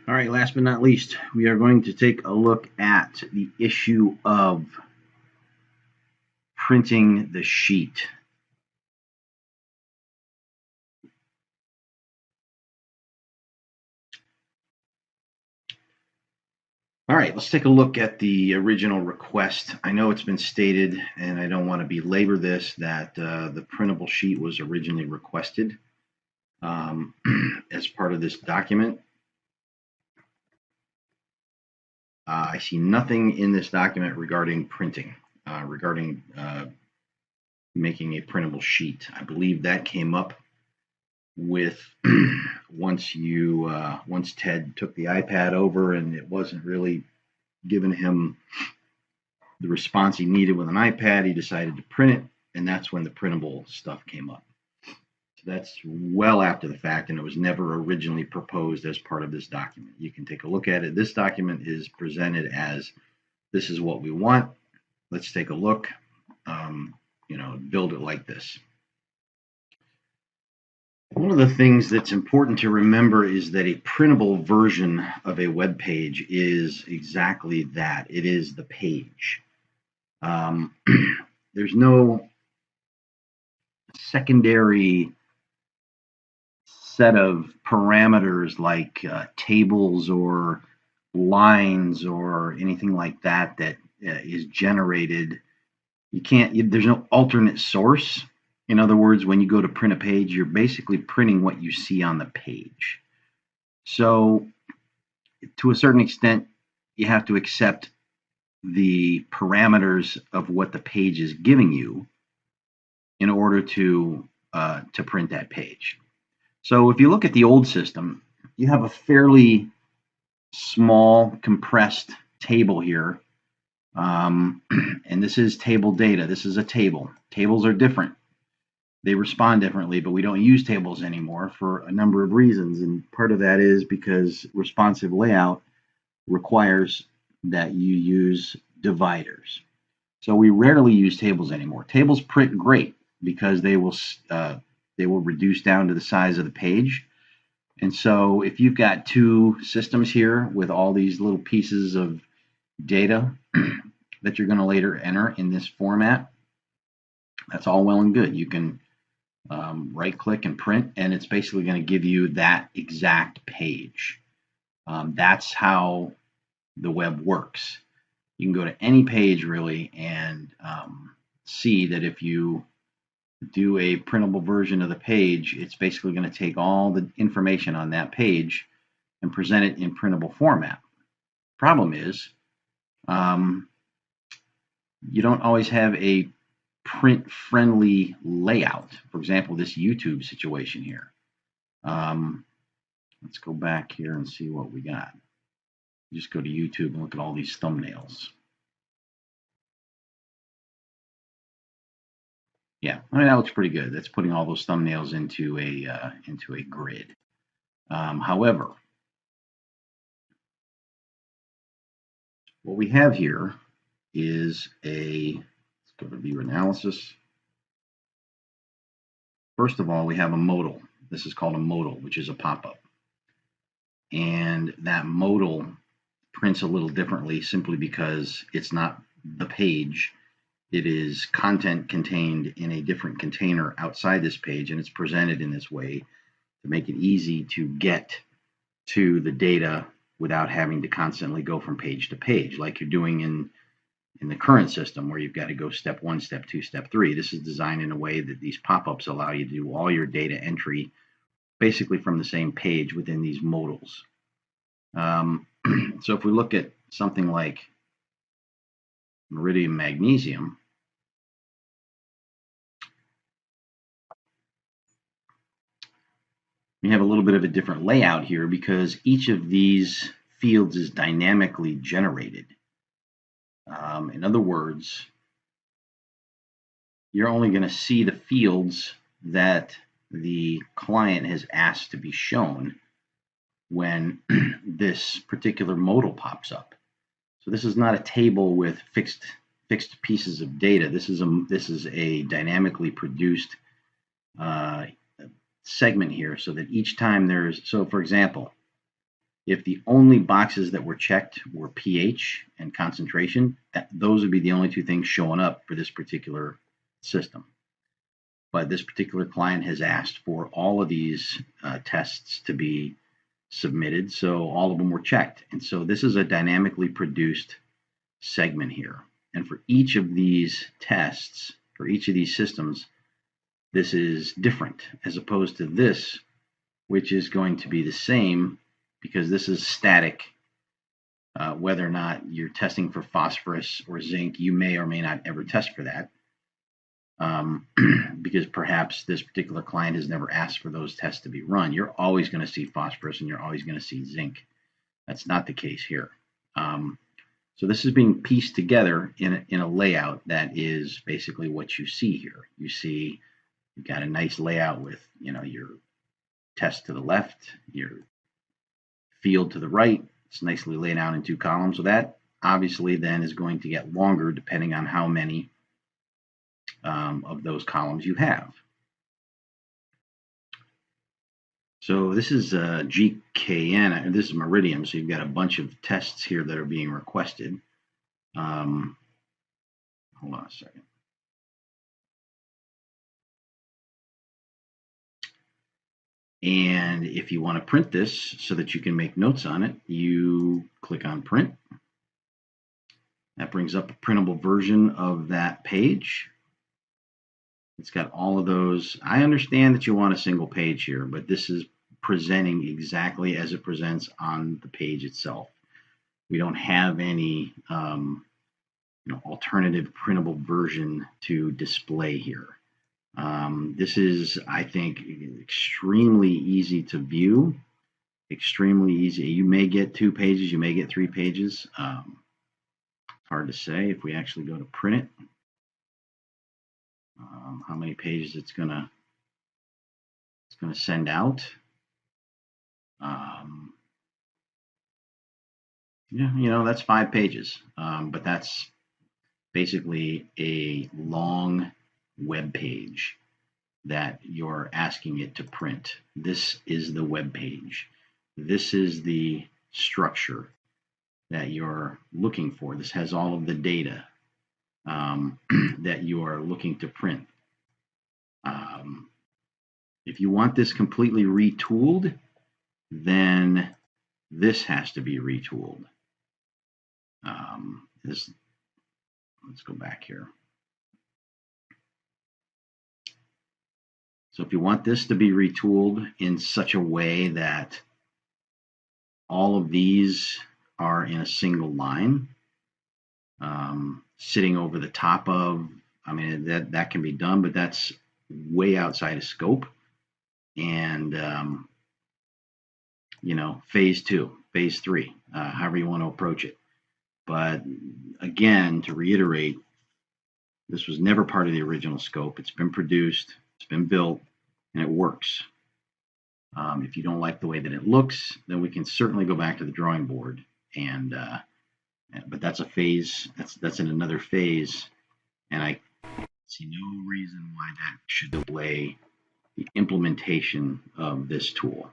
All right, last but not least, we are going to take a look at the issue of printing the sheet. All right, let's take a look at the original request. I know it's been stated, and I don't want to belabor this, that the printable sheet was originally requested as part of this document. I see nothing in this document regarding printing, regarding making a printable sheet. I believe that came up with once Ted took the iPad over and it wasn't really giving him the response he needed with an iPad, he decided to print it, and that's when the printable stuff came up. So that's well after the fact, and it was never originally proposed as part of this document. You can take a look at it. This document is presented as, this is what we want. Let's take a look. Build it like this. One of the things that's important to remember is that a printable version of a web page is exactly that. It is the page. There's no secondary set of parameters like tables or lines or anything like that that is generated. There's no alternate source. In other words, when you go to print a page, you're basically printing what you see on the page. So to a certain extent, you have to accept the parameters of what the page is giving you in order to print that page. So if you look at the old system, you have a fairly small compressed table here. And this is table data. This is a table. Tables are different. They respond differently, but we don't use tables anymore for a number of reasons. And part of that is because responsive layout requires that you use dividers. So we rarely use tables anymore. Tables print great because they will reduce down to the size of the page. And so if you've got two systems here with all these little pieces of data that you're going to later enter in this format, that's all well and good. You can right click and print, and it's basically going to give you that exact page. That's how the web works. You can go to any page really and see that if you do a printable version of the page, it's basically going to take all the information on that page and present it in printable format. Problem is, you don't always have a print-friendly layout. For example, this YouTube situation here. Let's go back here and see what we got. Just go to YouTube and look at all these thumbnails. Yeah, I mean, that looks pretty good. That's putting all those thumbnails into a grid. However, what we have here is let's go to view analysis. First of all, we have a modal. This is called a modal, which is a pop-up. And that modal prints a little differently simply because it's not the page. It is content contained in a different container outside this page, and it's presented in this way to make it easy to get to the data without having to constantly go from page to page like you're doing in the current system where you've got to go step 1, step 2, step 3. This is designed in a way that these pop-ups allow you to do all your data entry basically from the same page within these modals. So if we look at something like Meridian Magnesium, we have a little bit of a different layout here because each of these fields is dynamically generated. In other words, you're only going to see the fields that the client has asked to be shown when this particular modal pops up. So this is not a table with fixed pieces of data. This is a dynamically produced segment here, so that each time so for example, If the only boxes that were checked were pH and concentration, those would be the only two things showing up for this particular system. But this particular client has asked for all of these tests to be submitted, so all of them were checked. And so this is a dynamically produced segment here. And for each of these tests, for each of these systems, this is different as opposed to this, which is going to be the same because this is static. Whether or not you're testing for phosphorus or zinc, you may or may not ever test for that. Because perhaps this particular client has never asked for those tests to be run. You're always going to see phosphorus and you're always going to see zinc. That's not the case here. So this is being pieced together in a layout that is basically what you see here. You see you've got a nice layout with your test to the left, your field to the right. It's nicely laid out in two columns. So that obviously then is going to get longer depending on how many of those columns you have. So this is GKN, this is Meridium, so you've got a bunch of tests here that are being requested. Hold on a second. And if you want to print this so that you can make notes on it, you click on print. That brings up a printable version of that page. It's got all of those. I understand that you want a single page here, but this is presenting exactly as it presents on the page itself. We don't have any alternative printable version to display here. This is, I think, extremely easy to view, extremely easy. You may get 2 pages, you may get 3 pages. Hard to say. If we actually go to print it, how many pages it's gonna send out. Yeah, that's 5 pages, but that's basically a long web page that you're asking it to print. This is the web page. This is the structure that you're looking for. This has all of the data that you are looking to print. If you want this completely retooled, then this has to be retooled. Let's go back here. So if you want this to be retooled in such a way that all of these are in a single line, sitting over the top of, that can be done, but that's way outside of scope. And, phase 2, phase 3, however you want to approach it. But again, to reiterate, this was never part of the original scope. It's been produced, it's been built, and it works. If you don't like the way that it looks, then we can certainly go back to the drawing board. But that's a phase. That's in another phase, and I see no reason why that should delay the implementation of this tool.